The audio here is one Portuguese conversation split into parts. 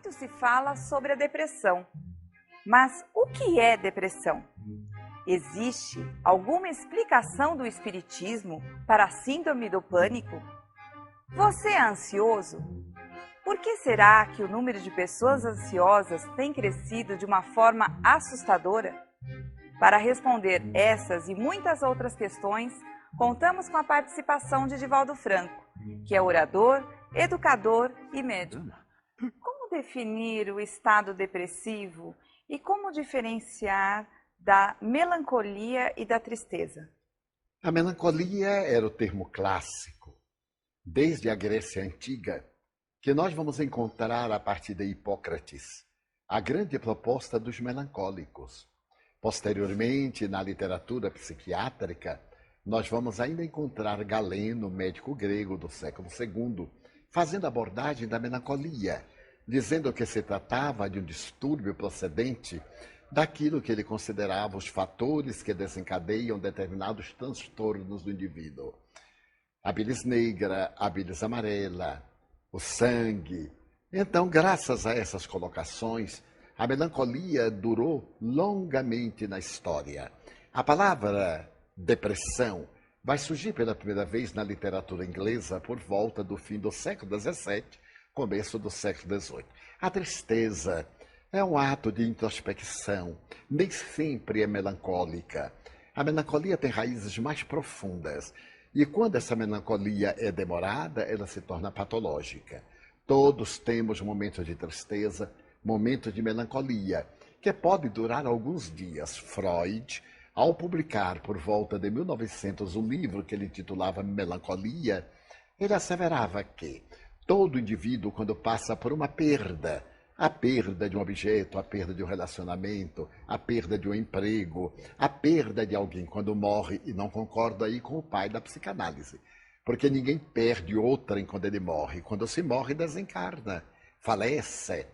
Muito se fala sobre a depressão. Mas o que é depressão? Existe alguma explicação do espiritismo para a síndrome do pânico? Você é ansioso? Por que será que o número de pessoas ansiosas tem crescido de uma forma assustadora? Para responder essas e muitas outras questões, contamos com a participação de Divaldo Franco, que é orador, educador e médico. Como definir o estado depressivo e como diferenciar da melancolia e da tristeza? A melancolia era o termo clássico, desde a Grécia Antiga, que nós vamos encontrar a partir de Hipócrates, a grande proposta dos melancólicos. Posteriormente, na literatura psiquiátrica, nós vamos ainda encontrar Galeno, médico grego do século II, fazendo abordagem da melancolia, dizendo que se tratava de um distúrbio procedente daquilo que ele considerava os fatores que desencadeiam determinados transtornos do indivíduo. A bilis negra, a bilis amarela, o sangue. Então, graças a essas colocações, a melancolia durou longamente na história. A palavra depressão vai surgir pela primeira vez na literatura inglesa por volta do fim do século XVII, começo do século XVIII. A tristeza é um ato de introspecção, nem sempre é melancólica. A melancolia tem raízes mais profundas e quando essa melancolia é demorada, ela se torna patológica. Todos temos momentos de tristeza, momentos de melancolia, que pode durar alguns dias. Freud, ao publicar por volta de 1900 um livro que ele intitulava Melancolia, ele asseverava que todo indivíduo, quando passa por uma perda, a perda de um objeto, a perda de um relacionamento, a perda de um emprego, a perda de alguém quando morre, e não concordo aí com o pai da psicanálise, porque ninguém perde outrem quando ele morre. Quando se morre, desencarna, falece.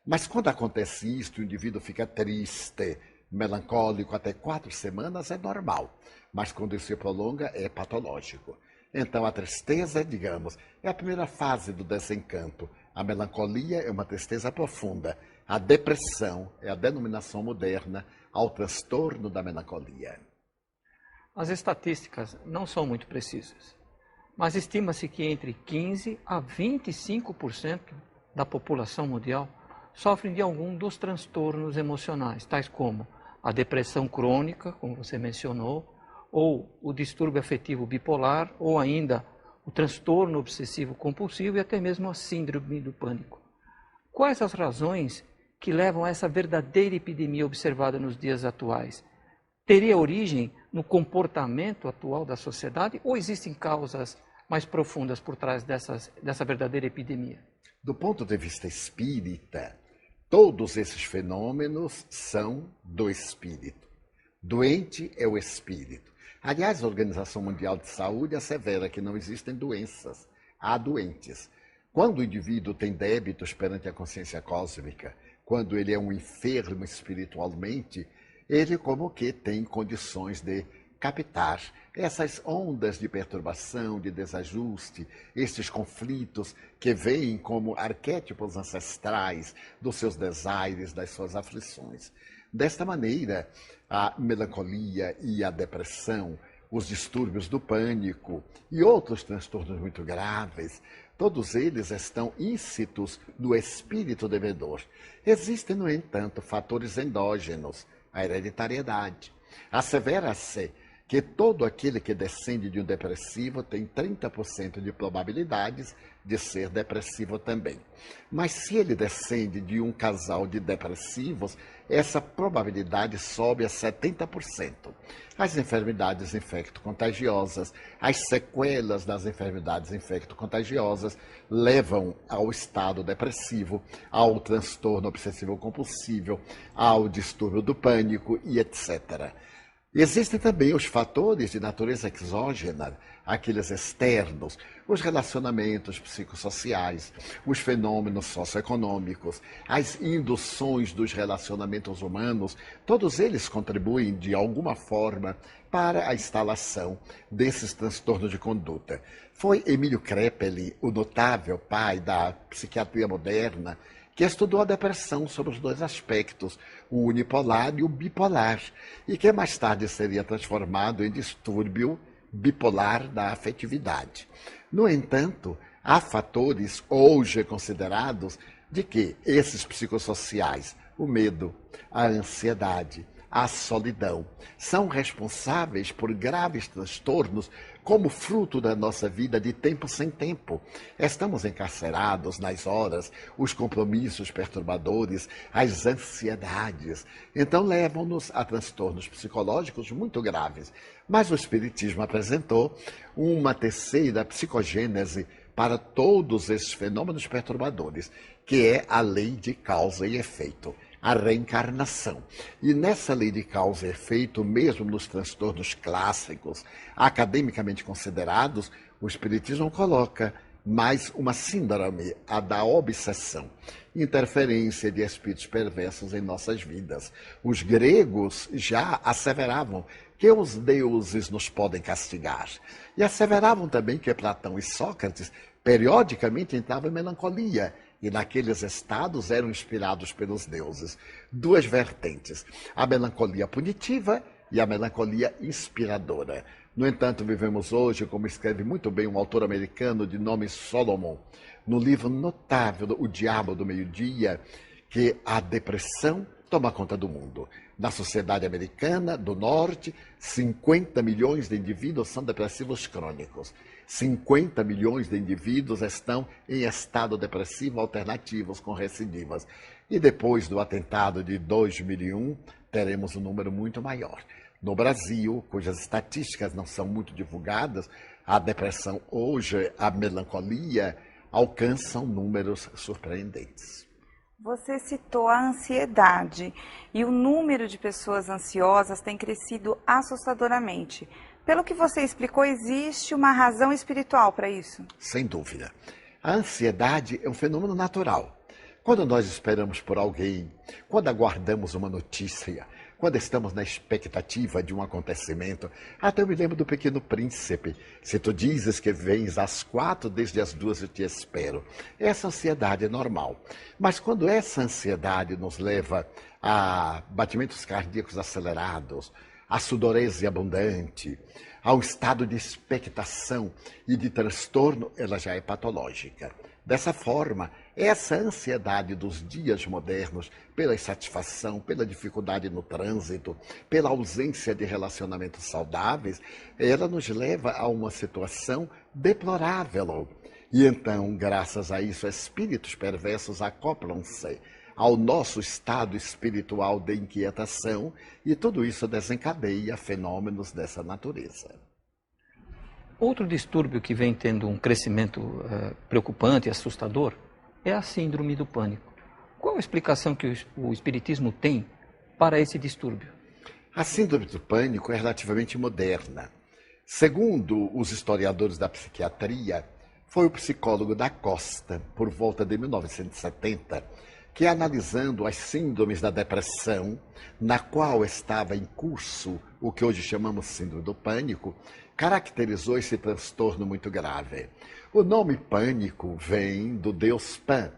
Mas quando acontece isso, o indivíduo fica triste, melancólico até 4 semanas, é normal. Mas quando isso se prolonga, é patológico. Então a tristeza, digamos, é a primeira fase do desencanto. A melancolia é uma tristeza profunda. A depressão é a denominação moderna ao transtorno da melancolia. As estatísticas não são muito precisas, mas estima-se que entre 15% a 25% da população mundial sofrem de algum dos transtornos emocionais, tais como a depressão crônica, como você mencionou, ou o distúrbio afetivo bipolar, ou ainda o transtorno obsessivo compulsivo e até mesmo a síndrome do pânico. Quais as razões que levam a essa verdadeira epidemia observada nos dias atuais? Teria origem no comportamento atual da sociedade ou existem causas mais profundas por trás dessa verdadeira epidemia? Do ponto de vista espírita, todos esses fenômenos são do espírito. Doente é o espírito. Aliás, a Organização Mundial de Saúde assevera que não existem doenças, há doentes. Quando o indivíduo tem débitos perante a consciência cósmica, quando ele é um enfermo espiritualmente, ele como que tem condições de captar essas ondas de perturbação, de desajuste, estes conflitos que vêm como arquétipos ancestrais dos seus desaires, das suas aflições. Desta maneira, a melancolia e a depressão, os distúrbios do pânico e outros transtornos muito graves, todos eles estão íncitos no espírito devedor. Existem, no entanto, fatores endógenos, a hereditariedade. Assevera-se que todo aquele que descende de um depressivo tem 30% de probabilidades de ser depressivo também. Mas se ele descende de um casal de depressivos, essa probabilidade sobe a 70%. As enfermidades infecto-contagiosas, as sequelas das enfermidades infecto-contagiosas levam ao estado depressivo, ao transtorno obsessivo-compulsivo, ao distúrbio do pânico e etc. Existem também os fatores de natureza exógena, aqueles externos, os relacionamentos psicossociais, os fenômenos socioeconômicos, as induções dos relacionamentos humanos, todos eles contribuem de alguma forma para a instalação desses transtornos de conduta. Foi Emílio Kraepelin, o notável pai da psiquiatria moderna, que estudou a depressão sob os dois aspectos, o unipolar e o bipolar, e que mais tarde seria transformado em distúrbio bipolar da afetividade. No entanto, há fatores hoje considerados de que esses psicossociais, o medo, a ansiedade, a solidão, são responsáveis por graves transtornos como fruto da nossa vida de tempo sem tempo. Estamos encarcerados nas horas, os compromissos perturbadores, as ansiedades. Então levam-nos a transtornos psicológicos muito graves. Mas o Espiritismo apresentou uma terceira psicogênese para todos esses fenômenos perturbadores, que é a lei de causa e efeito, a reencarnação. E nessa lei de causa e efeito, mesmo nos transtornos clássicos, academicamente considerados, o Espiritismo coloca mais uma síndrome, a da obsessão, interferência de espíritos perversos em nossas vidas. Os gregos já asseveravam que os deuses nos podem castigar. E asseveravam também que Platão e Sócrates periodicamente entravam em melancolia, e naqueles estados eram inspirados pelos deuses. Duas vertentes, a melancolia punitiva e a melancolia inspiradora. No entanto, vivemos hoje, como escreve muito bem um autor americano de nome Solomon, no livro notável O Diabo do Meio-Dia, que a depressão toma conta do mundo. Na sociedade americana do norte, 50 milhões de indivíduos são depressivos crônicos. 50 milhões de indivíduos estão em estado depressivo alternativos com recidivas. E depois do atentado de 2001, teremos um número muito maior. No Brasil, cujas estatísticas não são muito divulgadas, a depressão hoje, a melancolia, alcançam números surpreendentes. Você citou a ansiedade e o número de pessoas ansiosas tem crescido assustadoramente. Pelo que você explicou, existe uma razão espiritual para isso? Sem dúvida. A ansiedade é um fenômeno natural. Quando nós esperamos por alguém, quando aguardamos uma notícia, quando estamos na expectativa de um acontecimento, até eu me lembro do Pequeno Príncipe. Se tu dizes que vens às 4, desde as 2 eu te espero. Essa ansiedade é normal. Mas quando essa ansiedade nos leva a batimentos cardíacos acelerados, a sudorese abundante, ao estado de expectação e de transtorno, ela já é patológica. Dessa forma, essa ansiedade dos dias modernos, pela insatisfação, pela dificuldade no trânsito, pela ausência de relacionamentos saudáveis, ela nos leva a uma situação deplorável. E então, graças a isso, espíritos perversos acoplam-se ao nosso estado espiritual de inquietação e tudo isso desencadeia fenômenos dessa natureza. Outro distúrbio que vem tendo um crescimento preocupante e assustador é a síndrome do pânico. Qual a explicação que o Espiritismo tem para esse distúrbio? A síndrome do pânico é relativamente moderna. Segundo os historiadores da psiquiatria, foi o psicólogo da Costa, por volta de 1970, que analisando as síndromes da depressão, na qual estava em curso o que hoje chamamos de síndrome do pânico, caracterizou esse transtorno muito grave. O nome pânico vem do deus Pan,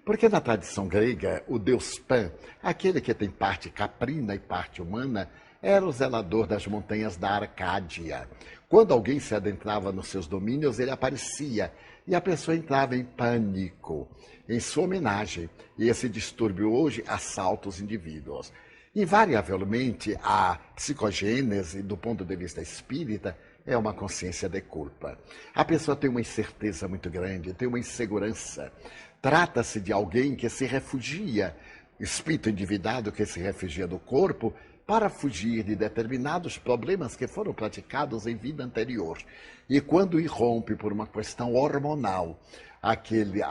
porque na tradição grega, o deus Pan, aquele que tem parte caprina e parte humana, era o zelador das montanhas da Arcádia. Quando alguém se adentrava nos seus domínios, ele aparecia e a pessoa entrava em pânico, em sua homenagem. E esse distúrbio hoje assalta os indivíduos. Invariavelmente, a psicogênese, do ponto de vista espírita, é uma consciência de culpa. A pessoa tem uma incerteza muito grande, tem uma insegurança. Trata-se de alguém que se refugia, espírito endividado que se refugia do corpo, para fugir de determinados problemas que foram praticados em vida anterior. E quando irrompe por uma questão hormonal a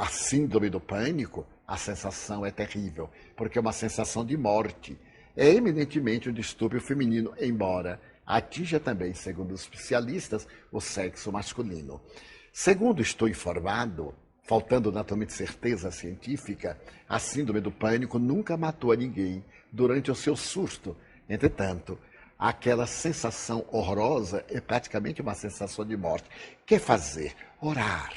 síndrome do pânico, a sensação é terrível, porque é uma sensação de morte. É eminentemente um distúrbio feminino, embora atinja também, segundo os especialistas, o sexo masculino. Segundo estou informado, faltando naturalmente certeza científica, a síndrome do pânico nunca matou a ninguém durante o seu surto. Entretanto, aquela sensação horrorosa é praticamente uma sensação de morte. O que fazer? Orar.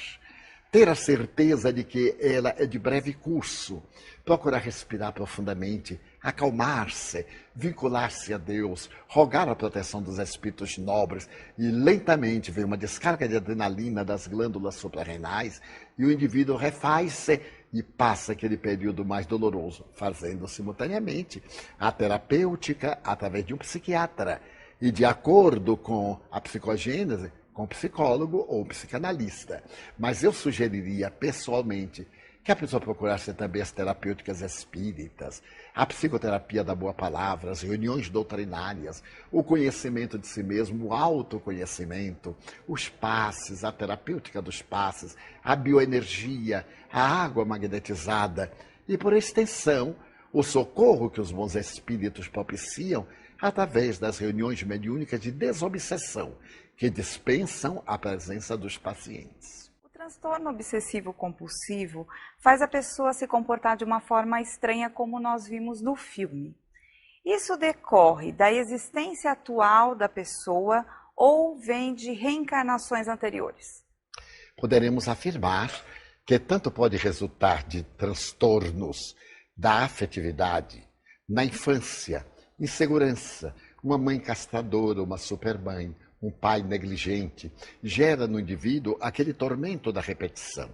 ter a certeza de que ela é de breve curso, procurar respirar profundamente, acalmar-se, vincular-se a Deus, rogar a proteção dos espíritos nobres e lentamente vem uma descarga de adrenalina das glândulas suprarrenais e o indivíduo refaz-se e passa aquele período mais doloroso, fazendo simultaneamente a terapêutica através de um psiquiatra e de acordo com a psicogênese, com psicólogo ou psicanalista. Mas eu sugeriria pessoalmente que a pessoa procurasse também as terapêuticas espíritas, a psicoterapia da boa palavra, as reuniões doutrinárias, o conhecimento de si mesmo, o autoconhecimento, os passes, a terapêutica dos passes, a bioenergia, a água magnetizada e, por extensão, o socorro que os bons espíritos propiciam através das reuniões mediúnicas de desobsessão, que dispensam a presença dos pacientes. O transtorno obsessivo-compulsivo faz a pessoa se comportar de uma forma estranha, como nós vimos no filme. Isso decorre da existência atual da pessoa ou vem de reencarnações anteriores? Poderemos afirmar que tanto pode resultar de transtornos da afetividade na infância, insegurança, uma mãe castradora, uma supermãe, um pai negligente, gera no indivíduo aquele tormento da repetição,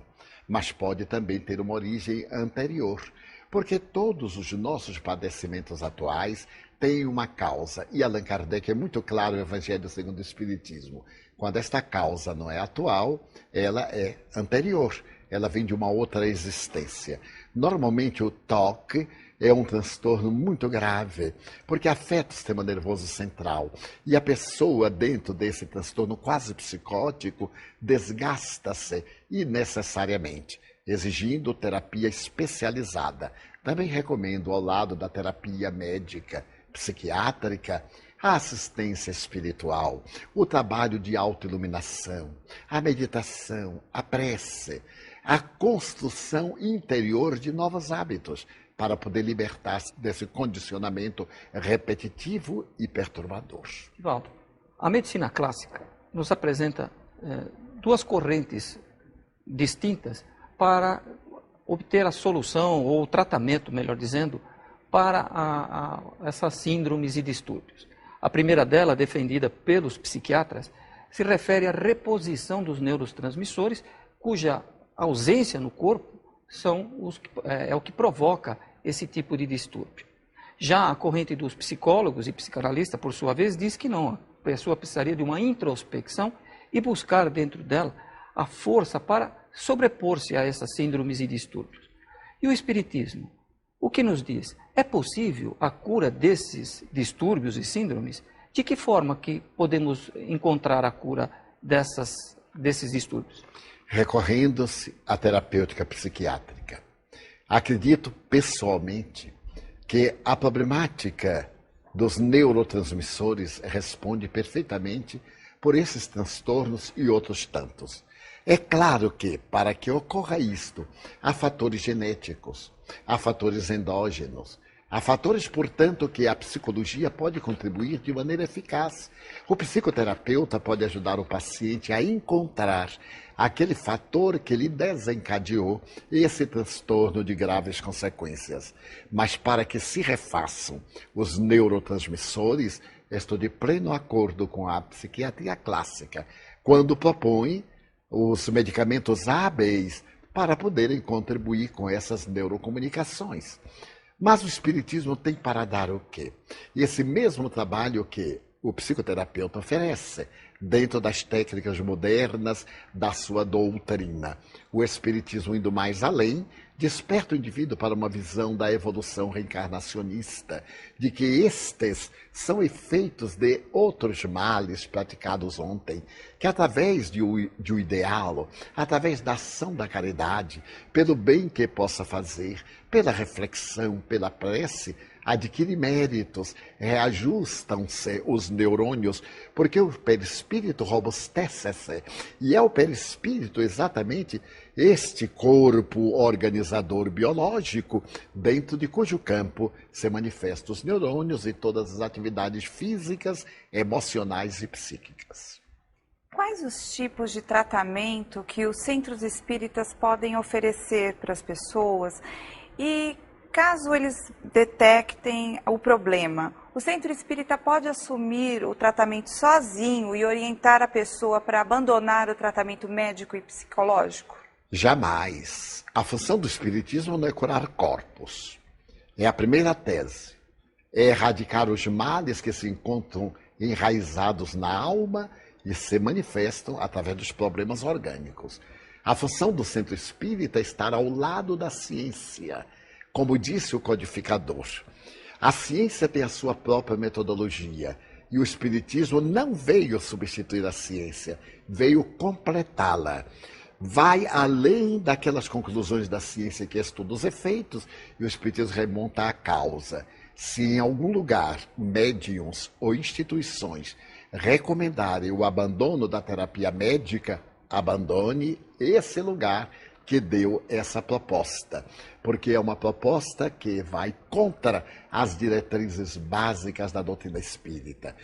mas pode também ter uma origem anterior, porque todos os nossos padecimentos atuais têm uma causa, e Allan Kardec é muito claro no Evangelho segundo o Espiritismo, quando esta causa não é atual, ela é anterior, ela vem de uma outra existência. Normalmente o TOC é um transtorno muito grave, porque afeta o sistema nervoso central. E a pessoa, dentro desse transtorno quase psicótico, desgasta-se innecessariamente, exigindo terapia especializada. Também recomendo, ao lado da terapia médica, psiquiátrica, a assistência espiritual, o trabalho de autoiluminação, a meditação, a prece, a construção interior de novos hábitos, para poder libertar-se desse condicionamento repetitivo e perturbador. Valdo, a medicina clássica nos apresenta duas correntes distintas para obter a solução, ou o tratamento, melhor dizendo, para essas síndromes e distúrbios. A primeira dela, defendida pelos psiquiatras, se refere à reposição dos neurotransmissores, cuja ausência no corpo é o que provoca esse tipo de distúrbio. Já a corrente dos psicólogos e psicanalistas, por sua vez, diz que não. A pessoa precisaria de uma introspecção e buscar dentro dela a força para sobrepor-se a essas síndromes e distúrbios. E o Espiritismo, o que nos diz? É possível a cura desses distúrbios e síndromes? De que forma que podemos encontrar a cura desses distúrbios? Recorrendo-se à terapêutica psiquiátrica. Acredito pessoalmente que a problemática dos neurotransmissores responde perfeitamente por esses transtornos e outros tantos. É claro que, para que ocorra isto, há fatores genéticos, há fatores endógenos, há fatores, portanto, que a psicologia pode contribuir de maneira eficaz. O psicoterapeuta pode ajudar o paciente a encontrar aquele fator que lhe desencadeou esse transtorno de graves consequências. Mas para que se refaçam os neurotransmissores, estou de pleno acordo com a psiquiatria clássica, quando propõe os medicamentos hábeis para poderem contribuir com essas neurocomunicações. Mas o Espiritismo tem para dar o quê? Esse mesmo trabalho que o psicoterapeuta oferece, dentro das técnicas modernas da sua doutrina. O Espiritismo, indo mais além, desperta o indivíduo para uma visão da evolução reencarnacionista, de que estes são efeitos de outros males praticados ontem, que através de um ideal, através da ação da caridade, pelo bem que possa fazer, pela reflexão, pela prece, adquire méritos, reajustam-se os neurônios, porque o perispírito robustece-se, e é o perispírito exatamente este corpo organizador biológico, dentro de cujo campo se manifestam os neurônios e todas as atividades físicas, emocionais e psíquicas. quais os tipos de tratamento que os centros espíritas podem oferecer para as pessoas? E caso eles detectem o problema, o centro espírita pode assumir o tratamento sozinho e orientar a pessoa para abandonar o tratamento médico e psicológico? Jamais. A função do espiritismo não é curar corpos. É a primeira tese. É erradicar os males que se encontram enraizados na alma e se manifestam através dos problemas orgânicos. A função do centro espírita é estar ao lado da ciência, como disse o codificador. A ciência tem a sua própria metodologia e o espiritismo não veio substituir a ciência, veio completá-la. Vai além daquelas conclusões da ciência que estuda os efeitos e o espiritismo remonta à causa. Se em algum lugar médiuns ou instituições recomendarem o abandono da terapia médica, abandone esse lugar que deu essa proposta, porque é uma proposta que vai contra as diretrizes básicas da doutrina espírita.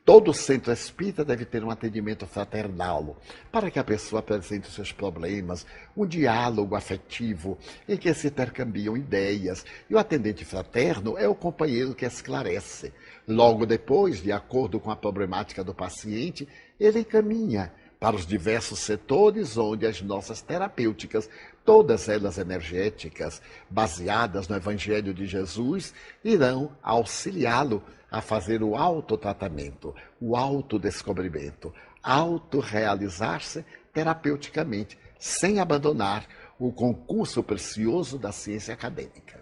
Todo centro espírita deve ter um atendimento fraternal, para que a pessoa apresente os seus problemas, um diálogo afetivo em que se intercambiam ideias, e o atendente fraterno é o companheiro que esclarece. Logo depois, de acordo com a problemática do paciente, ele encaminha para os diversos setores onde as nossas terapêuticas, todas elas energéticas, baseadas no Evangelho de Jesus, irão auxiliá-lo a fazer o autotratamento, o autodescobrimento, autorrealizar-se terapeuticamente, sem abandonar o concurso precioso da ciência acadêmica.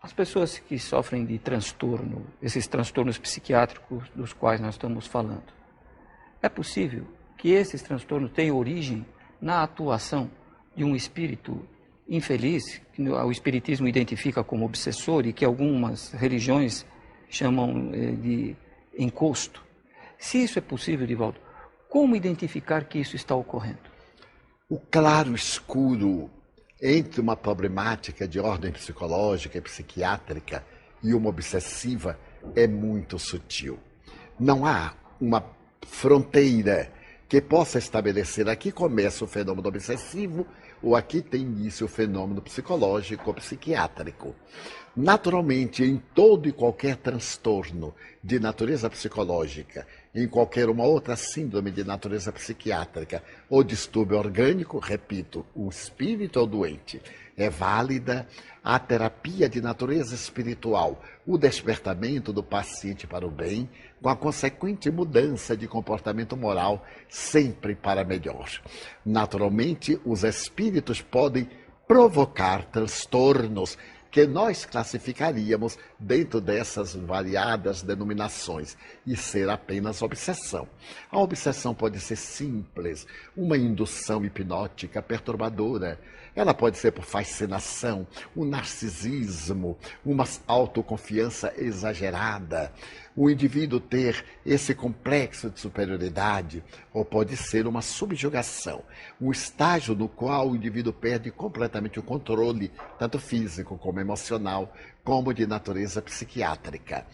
As pessoas que sofrem de transtorno, esses transtornos psiquiátricos dos quais nós estamos falando, é possível que esses transtornos tenham origem na atuação de um espírito infeliz, que o espiritismo identifica como obsessor e que algumas religiões chamam de encosto. Se isso é possível, Divaldo, como identificar que isso está ocorrendo? O claro escuro entre uma problemática de ordem psicológica e psiquiátrica e uma obsessiva é muito sutil. Não há uma fronteira que possa estabelecer aqui começa o fenômeno obsessivo ou aqui tem início o fenômeno psicológico ou psiquiátrico. Naturalmente, em todo e qualquer transtorno de natureza psicológica, em qualquer uma outra síndrome de natureza psiquiátrica ou distúrbio orgânico, repito, o espírito é o doente, é válida a terapia de natureza espiritual, o despertamento do paciente para o bem, com a consequente mudança de comportamento moral, sempre para melhor. Naturalmente, os espíritos podem provocar transtornos que nós classificaríamos dentro dessas variadas denominações e ser apenas obsessão. A obsessão pode ser simples, uma indução hipnótica perturbadora. Ela pode ser por fascinação, um narcisismo, uma autoconfiança exagerada, o indivíduo ter esse complexo de superioridade, ou pode ser uma subjugação, um estágio no qual o indivíduo perde completamente o controle, tanto físico como emocional, como de natureza psiquiátrica.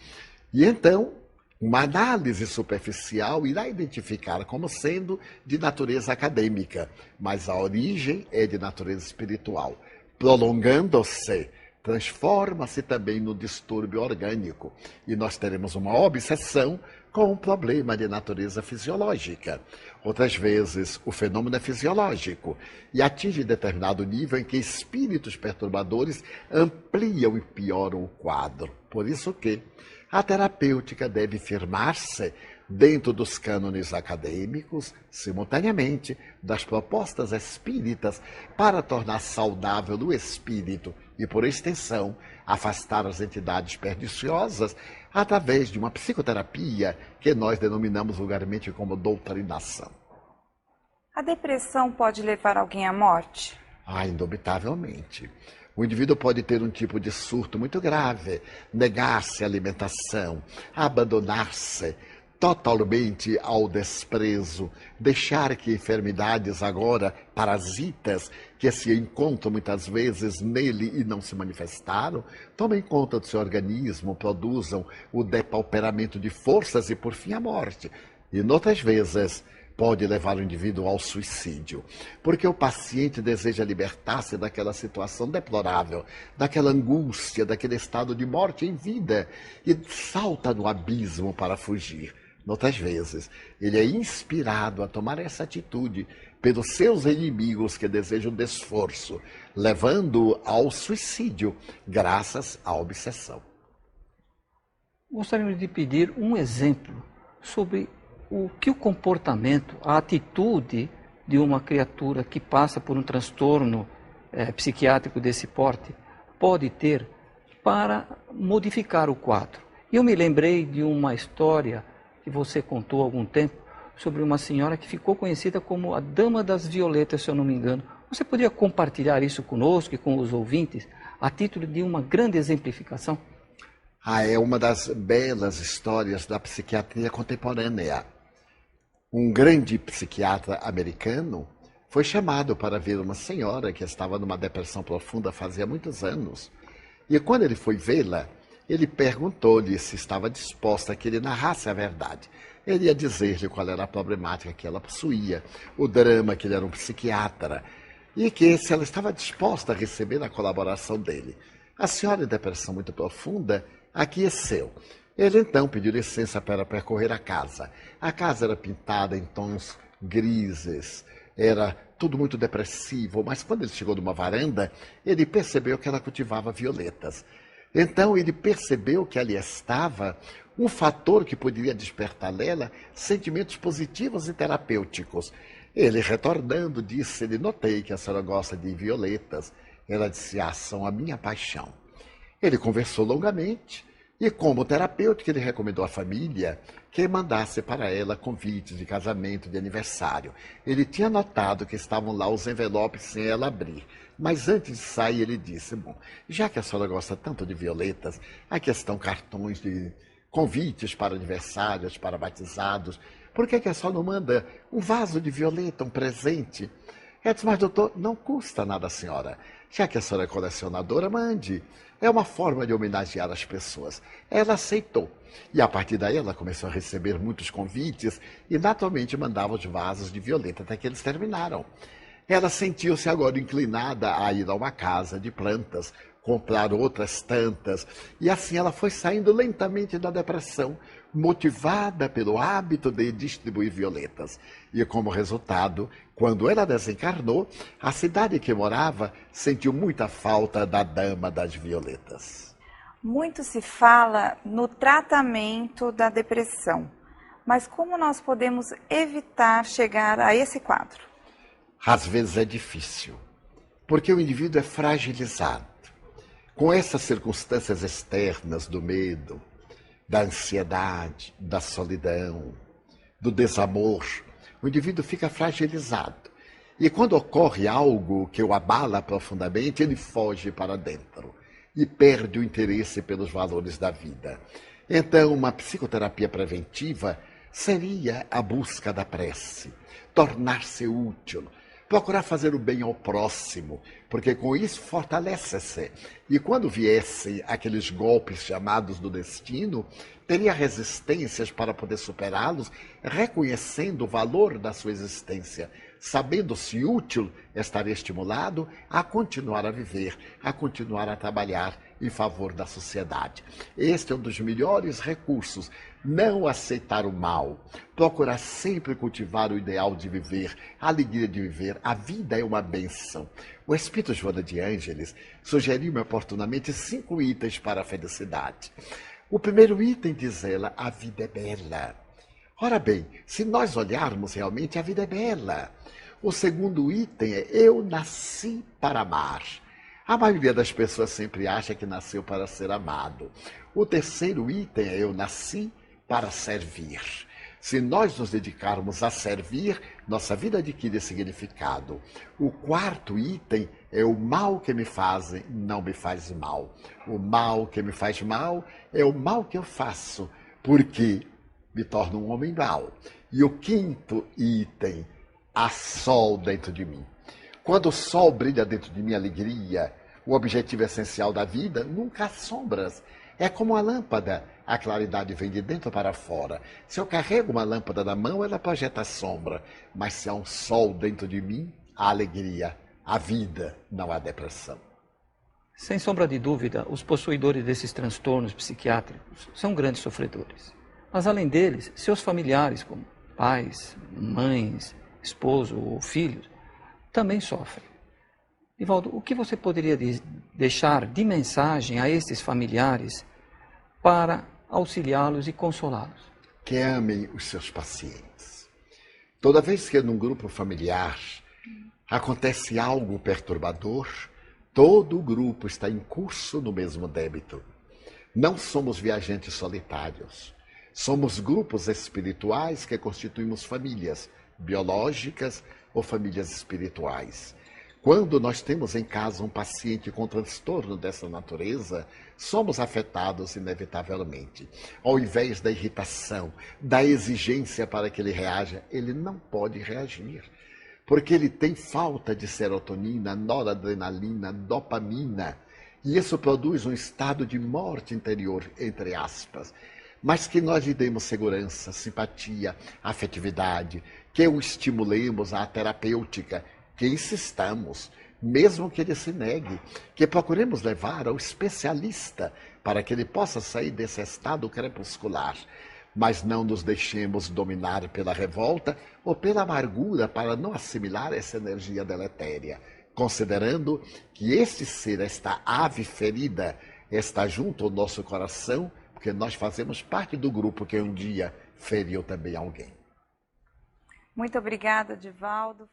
E então, uma análise superficial irá identificar como sendo de natureza acadêmica, mas a origem é de natureza espiritual. Prolongando-se, transforma-se também no distúrbio orgânico e nós teremos uma obsessão com um problema de natureza fisiológica. Outras vezes, o fenômeno é fisiológico e atinge determinado nível em que espíritos perturbadores ampliam e pioram o quadro. Por isso que a terapêutica deve firmar-se dentro dos cânones acadêmicos, simultaneamente das propostas espíritas, para tornar saudável o espírito e, por extensão, afastar as entidades perniciosas através de uma psicoterapia que nós denominamos vulgarmente como doutrinação. A depressão pode levar alguém à morte? Indubitavelmente. O indivíduo pode ter um tipo de surto muito grave, negar-se à alimentação, abandonar-se totalmente ao desprezo, deixar que enfermidades agora parasitas, que se encontram muitas vezes nele e não se manifestaram, tomem conta do seu organismo, produzam o depauperamento de forças e, por fim, a morte. e, noutras vezes, pode levar o indivíduo ao suicídio, porque o paciente deseja libertar-se daquela situação deplorável, daquela angústia, daquele estado de morte em vida e salta no abismo para fugir. Noutras vezes, ele é inspirado a tomar essa atitude pelos seus inimigos que desejam desforço, levando-o ao suicídio, graças à obsessão. Gostaria de pedir um exemplo sobre o que o comportamento, a atitude de uma criatura que passa por um transtorno psiquiátrico desse porte pode ter para modificar o quadro. Eu me lembrei de uma história que você contou há algum tempo sobre uma senhora que ficou conhecida como a Dama das Violetas, se eu não me engano. Você poderia compartilhar isso conosco e com os ouvintes, a título de uma grande exemplificação? É uma das belas histórias da psiquiatria contemporânea. Um grande psiquiatra americano foi chamado para ver uma senhora que estava numa depressão profunda fazia muitos anos. E quando ele foi vê-la, ele perguntou-lhe se estava disposta a que ele narrasse a verdade. Ele ia dizer-lhe qual era a problemática que ela possuía, o drama, que ele era um psiquiatra, e que se ela estava disposta a receber a colaboração dele. A senhora, em depressão muito profunda, aqueceu. Ele então pediu licença para percorrer a casa. A casa era pintada em tons grises, era tudo muito depressivo, mas quando ele chegou numa varanda, ele percebeu que ela cultivava violetas. Então ele percebeu que ali estava um fator que poderia despertar nela sentimentos positivos e terapêuticos. Ele, retornando, disse: notei que a senhora gosta de violetas. Ela disse: são a minha paixão. Ele conversou longamente e, como terapêutico, ele recomendou à família que mandasse para ela convites de casamento, de aniversário. Ele tinha notado que estavam lá os envelopes sem ela abrir. Mas antes de sair, ele disse: bom, já que a senhora gosta tanto de violetas, aqui estão cartões de convites para aniversários, para batizados. Por que a senhora não manda um vaso de violeta, um presente? Ela disse: mas doutor, não custa nada, senhora. Já que a senhora é colecionadora, mande. É uma forma de homenagear as pessoas. Ela aceitou. E a partir daí ela começou a receber muitos convites e naturalmente mandava os vasos de violeta até que eles terminaram. Ela sentiu-se agora inclinada a ir a uma casa de plantas, comprar outras tantas, e assim ela foi saindo lentamente da depressão, motivada pelo hábito de distribuir violetas. E como resultado, quando ela desencarnou, a cidade em que morava sentiu muita falta da Dama das Violetas. Muito se fala no tratamento da depressão, mas como nós podemos evitar chegar a esse quadro? Às vezes é difícil, porque o indivíduo é fragilizado. Com essas circunstâncias externas do medo, da ansiedade, da solidão, do desamor, o indivíduo fica fragilizado. E quando ocorre algo que o abala profundamente, ele foge para dentro e perde o interesse pelos valores da vida. Então, uma psicoterapia preventiva seria a busca da prece, tornar-se útil, procurar fazer o bem ao próximo, porque com isso fortalece-se. E quando viessem aqueles golpes chamados do destino, teria resistências para poder superá-los, reconhecendo o valor da sua existência. Sabendo-se útil, estaria estimulado a continuar a viver, a continuar a trabalhar em favor da sociedade. Este é um dos melhores recursos. Não aceitar o mal, procurar sempre cultivar o ideal de viver, a alegria de viver. A vida é uma bênção. O Espírito Joana de Ângeles sugeriu-me oportunamente 5 itens para a felicidade. O primeiro item, diz ela, a vida é bela. Ora bem, se nós olharmos realmente, a vida é bela. O segundo item é eu nasci para amar. A maioria das pessoas sempre acha que nasceu para ser amado. O terceiro item é eu nasci para servir. Se nós nos dedicarmos a servir, nossa vida adquire significado. O quarto item é o mal que me fazem não me faz mal. O mal que me faz mal é o mal que eu faço, porque me torno um homem mau. E o quinto item, há sol dentro de mim. Quando o sol brilha dentro de mim, alegria, o objetivo essencial da vida, nunca há sombras. É como a lâmpada, a claridade vem de dentro para fora. Se eu carrego uma lâmpada na mão, ela projeta a sombra. Mas se há um sol dentro de mim, há alegria, há vida, não há depressão. Sem sombra de dúvida, os possuidores desses transtornos psiquiátricos são grandes sofredores. Mas além deles, seus familiares, como pais, mães, esposo ou filhos, também sofrem. Divaldo, o que você poderia deixar de mensagem a esses familiares para auxiliá-los e consolá-los? Que amem os seus pacientes. Toda vez que num grupo familiar acontece algo perturbador, todo o grupo está em curso no mesmo débito. Não somos viajantes solitários. Somos grupos espirituais que constituímos famílias biológicas ou famílias espirituais. Quando nós temos em casa um paciente com transtorno dessa natureza, somos afetados inevitavelmente. Ao invés da irritação, da exigência para que ele reaja, ele não pode reagir. Porque ele tem falta de serotonina, noradrenalina, dopamina. E isso produz um estado de morte interior, entre aspas. Mas que nós lhe demos segurança, simpatia, afetividade, que o estimulemos à terapêutica, que insistamos, mesmo que ele se negue, que procuremos levar ao especialista para que ele possa sair desse estado crepuscular. Mas não nos deixemos dominar pela revolta ou pela amargura para não assimilar essa energia deletéria, considerando que este ser, esta ave ferida, está junto ao nosso coração, porque nós fazemos parte do grupo que um dia feriu também alguém. Muito obrigada, Divaldo.